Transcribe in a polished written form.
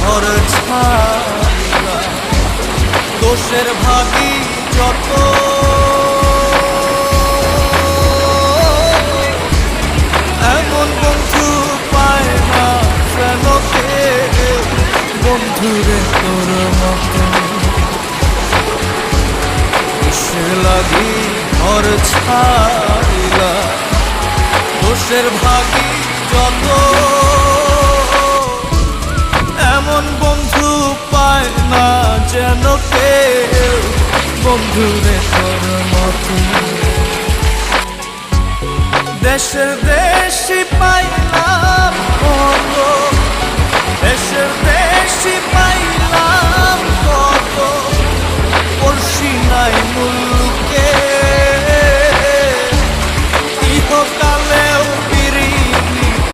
ঘর ছাড়িলা। দোষের ভাগী যত এমন বন্ধু পায় না যেন কেউ। বন্ধুরে তোর মতো দোষের লাগি ঘর ছাড়িলা। দোষের ভাগী যত এমন বন্ধু পায় না যেন কেউ। বন্ধুরে তোর মতো দেশের দেশি পায় না